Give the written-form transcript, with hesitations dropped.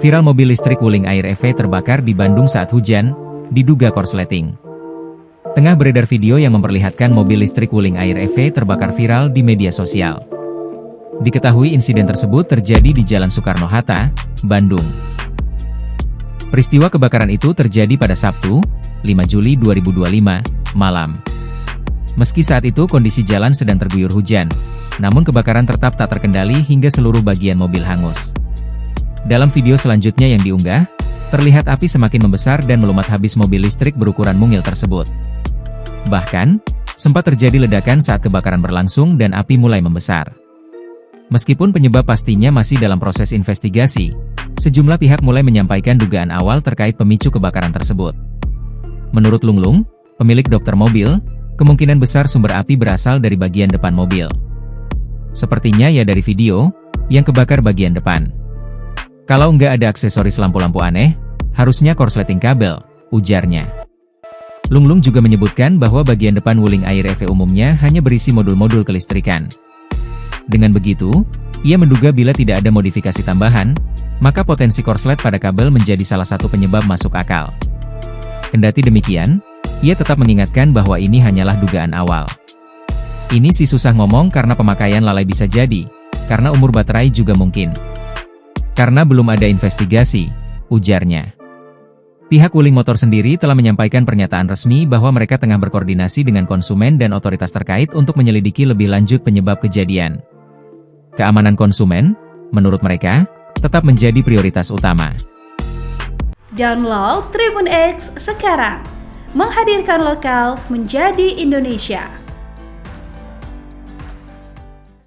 Viral mobil listrik Wuling Air EV terbakar di Bandung saat hujan, diduga korsleting. Tengah beredar video yang memperlihatkan mobil listrik Wuling Air EV terbakar viral di media sosial. Diketahui insiden tersebut terjadi di Jalan Soekarno-Hatta, Bandung. Peristiwa kebakaran itu terjadi pada Sabtu, 5 Juli 2025, malam. Meski saat itu kondisi jalan sedang terguyur hujan, namun kebakaran tetap tak terkendali hingga seluruh bagian mobil hangus. Dalam video selanjutnya yang diunggah, terlihat api semakin membesar dan melumat habis mobil listrik berukuran mungil tersebut. Bahkan, sempat terjadi ledakan saat kebakaran berlangsung dan api mulai membesar. Meskipun penyebab pastinya masih dalam proses investigasi, sejumlah pihak mulai menyampaikan dugaan awal terkait pemicu kebakaran tersebut. Menurut Lunglung, pemilik dokter mobil, kemungkinan besar sumber api berasal dari bagian depan mobil. Sepertinya ya dari video, yang kebakar bagian depan. Kalau nggak ada aksesoris lampu-lampu aneh, harusnya korsleting kabel, ujarnya. Lunglung juga menyebutkan bahwa bagian depan Wuling Air EV umumnya hanya berisi modul-modul kelistrikan. Dengan begitu, ia menduga bila tidak ada modifikasi tambahan, maka potensi korslet pada kabel menjadi salah satu penyebab masuk akal. Kendati demikian, ia tetap mengingatkan bahwa ini hanyalah dugaan awal. Ini sih susah ngomong karena pemakaian lalai bisa jadi, karena umur baterai juga mungkin. Karena belum ada investigasi, ujarnya. Pihak Wuling Motor sendiri telah menyampaikan pernyataan resmi bahwa mereka tengah berkoordinasi dengan konsumen dan otoritas terkait untuk menyelidiki lebih lanjut penyebab kejadian. Keamanan konsumen, menurut mereka, tetap menjadi prioritas utama. Download Tribun X sekarang, menghadirkan lokal menjadi Indonesia.